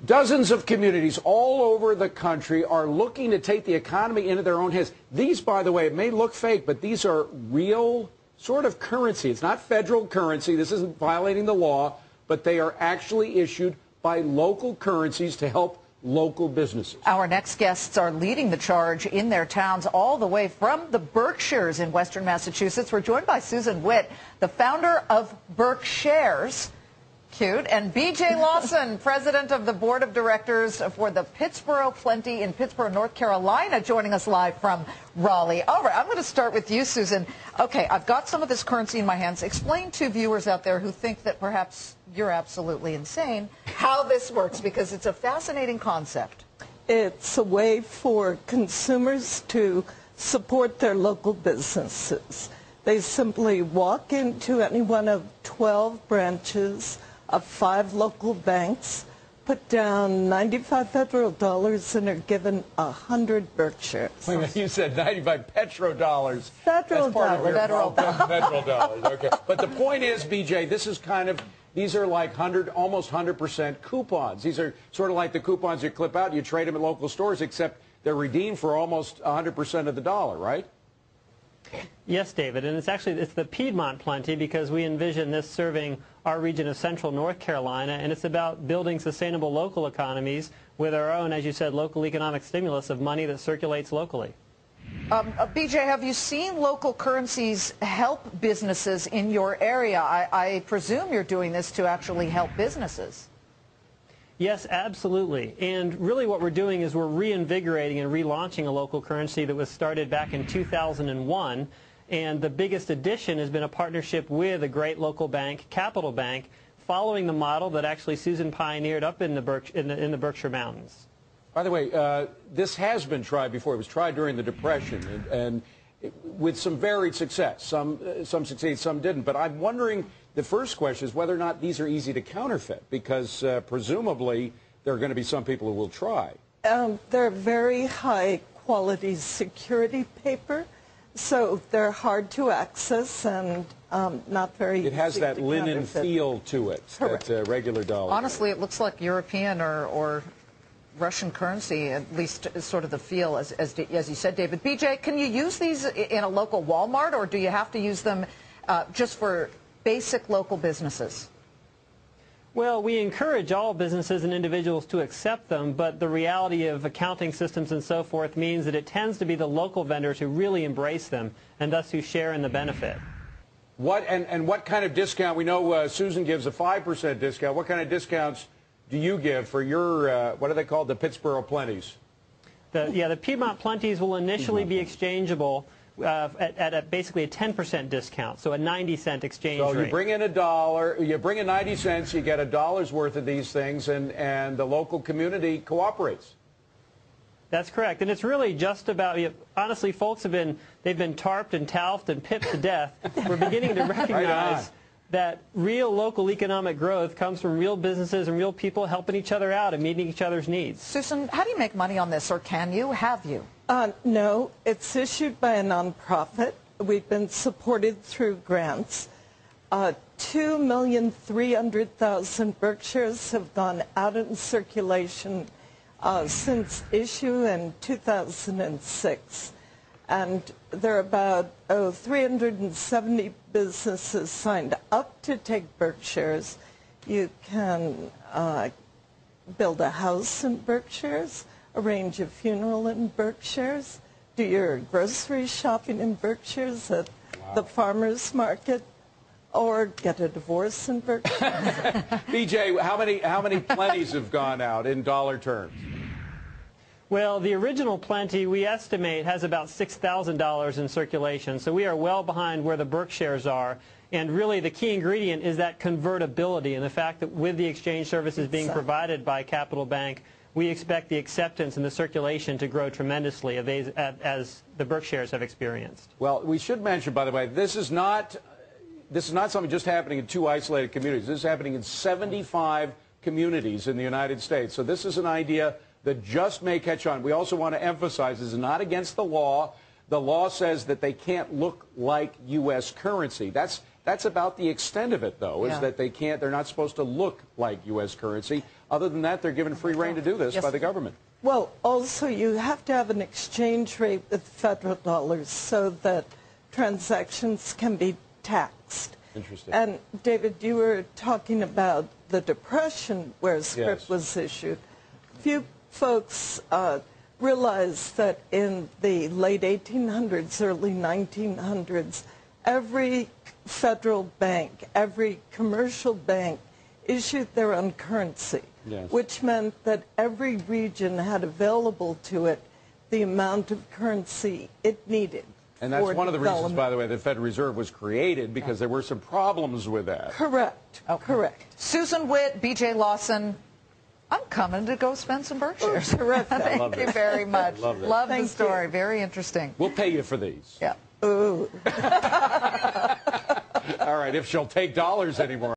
Dozens of communities all over the country are looking to take the economy into their own hands. These, by the way, it may look fake, but these are real sort of currency. It's not federal currency. This isn't violating the law, but they are actually issued by local currencies to help local businesses. Our next guests are leading the charge in their towns all the way from the Berkshires in western Massachusetts. We're joined by Susan Witt, the founder of BerkShares. Cute. And B.J. Lawson, president of the board of directors for the Pittsburgh Plenty in Pittsburgh, North Carolina, joining us live from Raleigh. All right, I'm going to start with you, Susan. Okay, I've got some of this currency in my hands. Explain to viewers out there who think that perhaps you're absolutely insane how this works, because it's a fascinating concept. It's a way for consumers to support their local businesses. They simply walk into any one of 12 branches of 5 local banks, put down 95 federal dollars, and are given 100 BerkShares. Wait a minute, you said 95 petrodollars. Federal dollars. Federal dollars, okay. But the point is, BJ, this is kind of, these are like almost 100% coupons. These are sort of like the coupons you clip out, you trade them at local stores, except they're redeemed for almost 100% of the dollar, right? Yes, David, and it's the Piedmont Plenty, because we envision this serving our region of central North Carolina, and it's about building sustainable local economies with our own, as you said, local economic stimulus of money that circulates locally. BJ, have you seen local currencies help businesses in your area? I presume you're doing this to actually help businesses. Yes, absolutely. And really what we're doing is we're reinvigorating and relaunching a local currency that was started back in 2001. And the biggest addition has been a partnership with a great local bank, Capital Bank, following the model that actually Susan pioneered up in the Berkshire Mountains. By the way, this has been tried before. It was tried during the Depression, and with some varied success. Some succeeded, some didn't. But I'm wondering, the first question is whether or not these are easy to counterfeit, because presumably there are going to be some people who will try. They're very high quality security paper, so they're hard to access and not very easy. It has that linen counterfeit. Feel to it that regular dollar. Honestly, it looks like European or Russian currency, at least sort of the feel, as you said, David. BJ, can you use these in a local Walmart, or do you have to use them just for basic local businesses? Well, we encourage all businesses and individuals to accept them, but the reality of accounting systems and so forth means that it tends to be the local vendors who really embrace them, and thus who share in the benefit. What kind of discount? We know Susan gives a 5% discount. What kind of discounts do you give for your, what are they called, the Pittsburgh Plenties? The Piedmont Plenties will initially be exchangeable at basically a 10% discount, so a 90-cent exchange rate. So you bring in $1, you bring in 90 cents, you get $1 worth of these things, and the local community cooperates. That's correct, and it's really just about, honestly, folks they've been tarped and talfed and pipped to death. We're beginning to recognize that real local economic growth comes from real businesses and real people helping each other out and meeting each other's needs. Susan, how do you make money on this, or can you? Have you? No, it's issued by a nonprofit. We've been supported through grants. 2,300,000 BerkShares have gone out in circulation since issue in 2006. And there are about 370 businesses signed up to take BerkShares. You can build a house in BerkShares, arrange a funeral in BerkShares, do your grocery shopping in BerkShares at the farmer's market, or get a divorce in BerkShares. BJ, how many plenties have gone out in dollar terms? Well, the original Plenty, we estimate, has about $6,000 in circulation, so we are well behind where the BerkShares are. And really the key ingredient is that convertibility, and the fact that with the exchange services being provided by Capital Bank, we expect the acceptance and the circulation to grow tremendously as the BerkShares have experienced. Well, we should mention, by the way, this is not something just happening in 2 isolated communities. This is happening in 75 communities in the United States. So this is an idea that just may catch on. We also want to emphasize this is not against the law. The law says that they can't look like U.S. currency. That's That's about the extent of it, though, is that they're not supposed to look like U.S. currency. Other than that, they're given free rein to do this by the government. Well, also, you have to have an exchange rate with federal dollars so that transactions can be taxed. Interesting. And, David, you were talking about the Depression where scrip was issued. Few folks realize that in the late 1800s, early 1900s, every federal bank, every commercial bank issued their own currency, which meant that every region had available to it the amount of currency it needed. And that's one of the reasons, by the way, the Federal Reserve was created, because there were some problems with that. Correct. Correct. Susan Witt, B.J. Lawson, I'm coming to go spend some BerkShares. Terrific. Thank you very much. Love the story. You. Very interesting. We'll pay you for these. Yeah. Ooh. All right, if she'll take dollars anymore.